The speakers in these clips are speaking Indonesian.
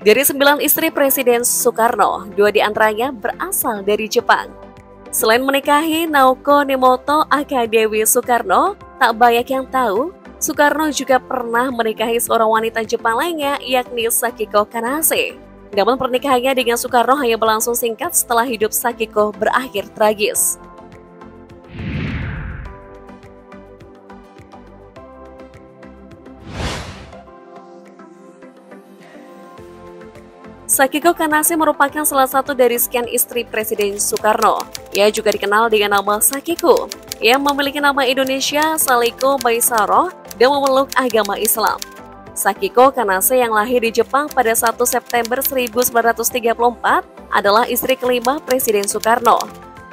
Dari 9 istri Presiden Soekarno, 2 diantaranya berasal dari Jepang. Selain menikahi Naoko Nemoto aka Dewi Soekarno, tak banyak yang tahu, Soekarno juga pernah menikahi seorang wanita Jepang lainnya, yakni Sakiko Kanase. Namun pernikahannya dengan Soekarno hanya berlangsung singkat setelah hidup Sakiko berakhir tragis. Sakiko Kanase merupakan salah satu dari sekian istri Presiden Soekarno. Ia juga dikenal dengan nama Sakiko. Ia memiliki nama Indonesia Saliko Maisaro dan memeluk agama Islam. Sakiko Kanase yang lahir di Jepang pada 1 September 1934 adalah istri kelima Presiden Soekarno.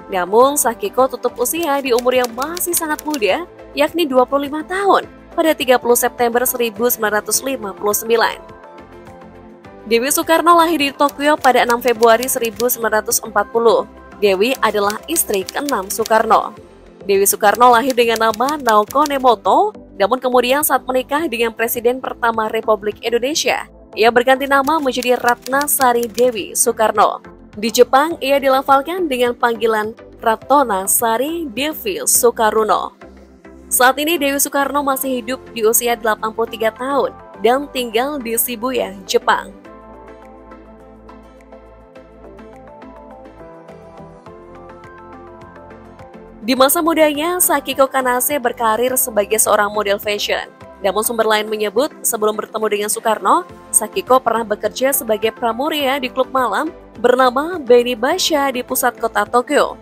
Namun Sakiko tutup usia di umur yang masih sangat muda, yakni 25 tahun pada 30 September 1959. Dewi Soekarno lahir di Tokyo pada 6 Februari 1940. Dewi adalah istri ke-6 Soekarno. Dewi Soekarno lahir dengan nama Naoko Nemoto, namun kemudian saat menikah dengan Presiden pertama Republik Indonesia, ia berganti nama menjadi Ratna Sari Dewi Soekarno. Di Jepang, ia dilafalkan dengan panggilan Ratona Sari Dewi Soekarno. Saat ini Dewi Soekarno masih hidup di usia 83 tahun dan tinggal di Shibuya, Jepang. Di masa mudanya, Sakiko Kanase berkarir sebagai seorang model fashion. Namun sumber lain menyebut, sebelum bertemu dengan Soekarno, Sakiko pernah bekerja sebagai pramuria di klub malam bernama Beni Basha di pusat kota Tokyo.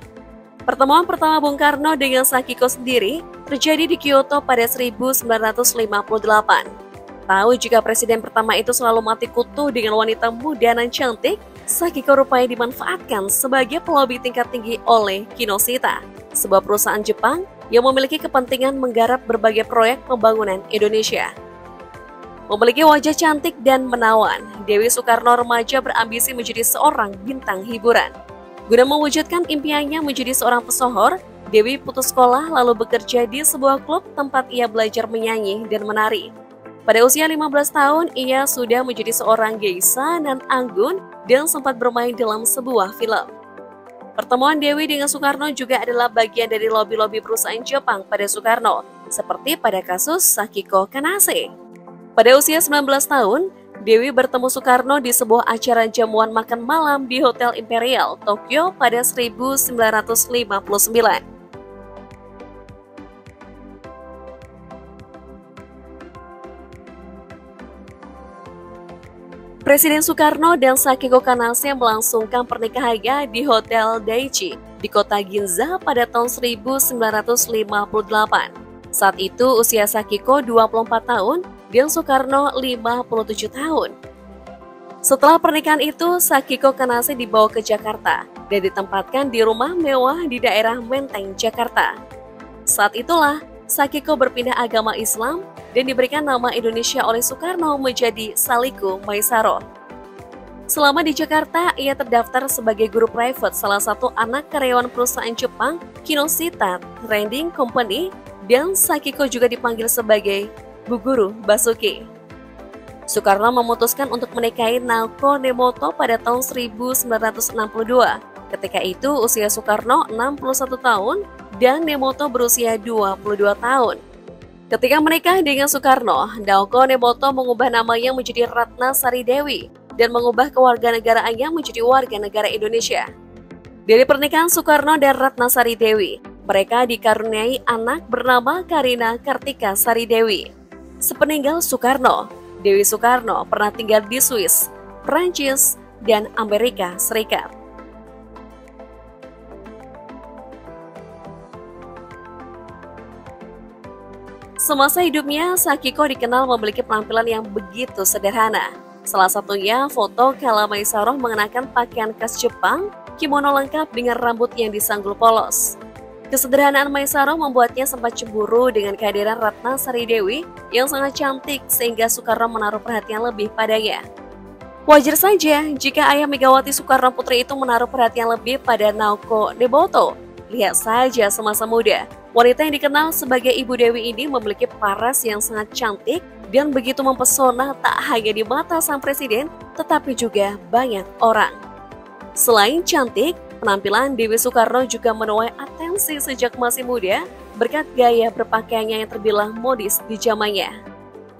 Pertemuan pertama Bung Karno dengan Sakiko sendiri terjadi di Kyoto pada 1958. Tahu jika presiden pertama itu selalu mati kutu dengan wanita muda dan cantik, Sakiko rupanya dimanfaatkan sebagai pelobi tingkat tinggi oleh Kinoshita, sebuah perusahaan Jepang yang memiliki kepentingan menggarap berbagai proyek pembangunan Indonesia. Memiliki wajah cantik dan menawan, Dewi Soekarno remaja berambisi menjadi seorang bintang hiburan. Guna mewujudkan impiannya menjadi seorang pesohor, Dewi putus sekolah lalu bekerja di sebuah klub tempat ia belajar menyanyi dan menari. Pada usia 15 tahun, ia sudah menjadi seorang geisha nan anggun dan sempat bermain dalam sebuah film. Pertemuan Dewi dengan Soekarno juga adalah bagian dari lobi-lobi perusahaan Jepang pada Soekarno, seperti pada kasus Sakiko Kanase. Pada usia 19 tahun, Dewi bertemu Soekarno di sebuah acara jamuan makan malam di Hotel Imperial, Tokyo pada 1959. Presiden Soekarno dan Sakiko Kanase melangsungkan pernikahannya di Hotel Daichi di kota Ginza pada tahun 1958. Saat itu usia Sakiko 24 tahun dan Soekarno 57 tahun. Setelah pernikahan itu, Sakiko Kanase dibawa ke Jakarta dan ditempatkan di rumah mewah di daerah Menteng, Jakarta. Saat itulah Sakiko berpindah agama Islam dan diberikan nama Indonesia oleh Soekarno menjadi Saliko Maisaro. Selama di Jakarta, ia terdaftar sebagai guru private salah satu anak karyawan perusahaan Jepang, Kinoshita Trading Company, dan Sakiko juga dipanggil sebagai Bu Guru Basuki. Soekarno memutuskan untuk menikahi Naoko Nemoto pada tahun 1962. Ketika itu usia Soekarno 61 tahun dan Nemoto berusia 22 tahun. Ketika menikah dengan Soekarno, Naoko Nemoto mengubah namanya menjadi Ratna Sari Dewi dan mengubah kewarganegaraannya menjadi warga negara Indonesia. Dari pernikahan Soekarno dan Ratna Sari Dewi, mereka dikaruniai anak bernama Karina Kartika Sari Dewi. Sepeninggal Soekarno, Dewi Soekarno pernah tinggal di Swiss, Prancis, dan Amerika Serikat. Semasa hidupnya, Sakiko dikenal memiliki penampilan yang begitu sederhana. Salah satunya foto kala Maisaro mengenakan pakaian khas Jepang, kimono lengkap dengan rambut yang disanggul polos. Kesederhanaan Maisaro membuatnya sempat cemburu dengan kehadiran Ratna Sari Dewi yang sangat cantik sehingga Soekarno menaruh perhatian lebih padanya. Wajar saja jika ayah Megawati Soekarno Putri itu menaruh perhatian lebih pada Naoko Nemoto. Lihat saja semasa muda, Wanita yang dikenal sebagai Ibu Dewi ini memiliki paras yang sangat cantik dan begitu mempesona tak hanya di mata sang presiden, tetapi juga banyak orang. Selain cantik, penampilan Dewi Soekarno juga menuai atensi sejak masih muda berkat gaya berpakaiannya yang terbilang modis di zamannya.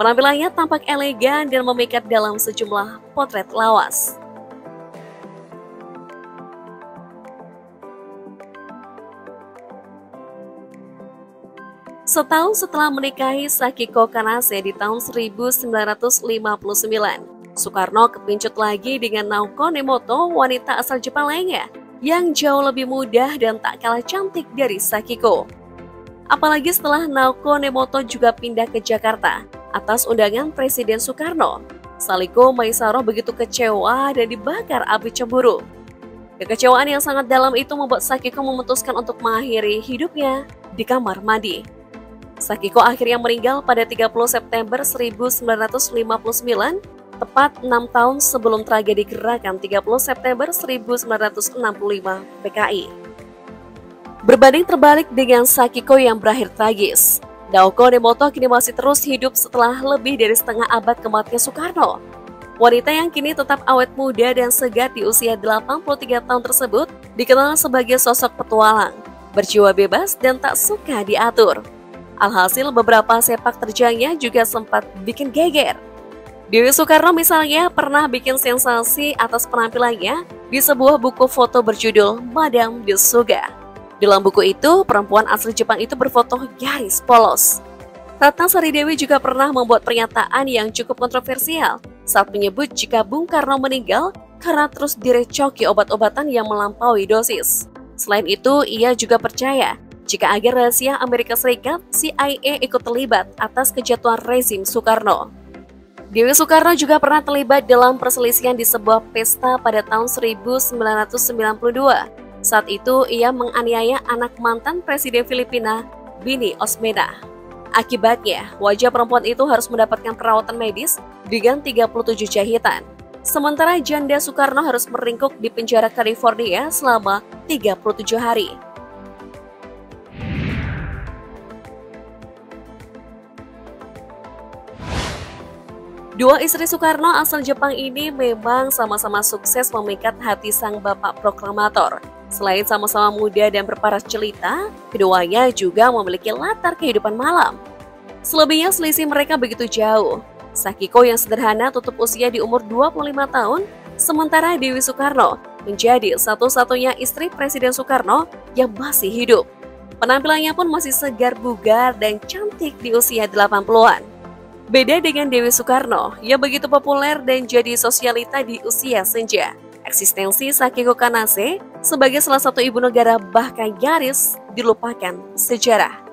Penampilannya tampak elegan dan memikat dalam sejumlah potret lawas. Setahun setelah menikahi Sakiko Kanase di tahun 1959, Soekarno kepincut lagi dengan Naoko Nemoto, wanita asal Jepang lainnya, yang jauh lebih muda dan tak kalah cantik dari Sakiko. Apalagi setelah Naoko Nemoto juga pindah ke Jakarta atas undangan Presiden Soekarno, Saliko Maisaro begitu kecewa dan dibakar api cemburu. Kekecewaan yang sangat dalam itu membuat Sakiko memutuskan untuk mengakhiri hidupnya di kamar mandi. Sakiko akhirnya meninggal pada 30 September 1959, tepat 6 tahun sebelum tragedi gerakan 30 September 1965 PKI. Berbanding terbalik dengan Sakiko yang berakhir tragis, Naoko Nemoto kini masih terus hidup setelah lebih dari setengah abad kematian Soekarno. Wanita yang kini tetap awet muda dan segar di usia 83 tahun tersebut dikenal sebagai sosok petualang, berjiwa bebas dan tak suka diatur. Alhasil beberapa sepak terjangnya juga sempat bikin geger. Dewi Soekarno misalnya pernah bikin sensasi atas penampilannya di sebuah buku foto berjudul Madame de Suga. Dalam buku itu, perempuan asli Jepang itu berfoto garis polos. Ratna Sari Dewi juga pernah membuat pernyataan yang cukup kontroversial saat menyebut jika Bung Karno meninggal karena terus direcoki obat-obatan yang melampaui dosis. Selain itu, ia juga percaya jika agen rahasia Amerika Serikat, CIA ikut terlibat atas kejatuhan rezim Soekarno. Dewi Soekarno juga pernah terlibat dalam perselisihan di sebuah pesta pada tahun 1992. Saat itu, ia menganiaya anak mantan Presiden Filipina, Bini Osmena. Akibatnya, wajah perempuan itu harus mendapatkan perawatan medis dengan 37 jahitan. Sementara janda Soekarno harus meringkuk di penjara California selama 37 hari. Dua istri Soekarno asal Jepang ini memang sama-sama sukses memikat hati sang bapak proklamator. Selain sama-sama muda dan berparas jelita, keduanya juga memiliki latar kehidupan malam. Selebihnya selisih mereka begitu jauh. Sakiko yang sederhana tutup usia di umur 25 tahun, sementara Dewi Soekarno menjadi satu-satunya istri Presiden Soekarno yang masih hidup. Penampilannya pun masih segar bugar dan cantik di usia 80-an. Beda dengan Dewi Soekarno yang begitu populer dan jadi sosialita di usia senja. Eksistensi Sakiko Kanase sebagai salah satu ibu negara bahkan nyaris dilupakan sejarah.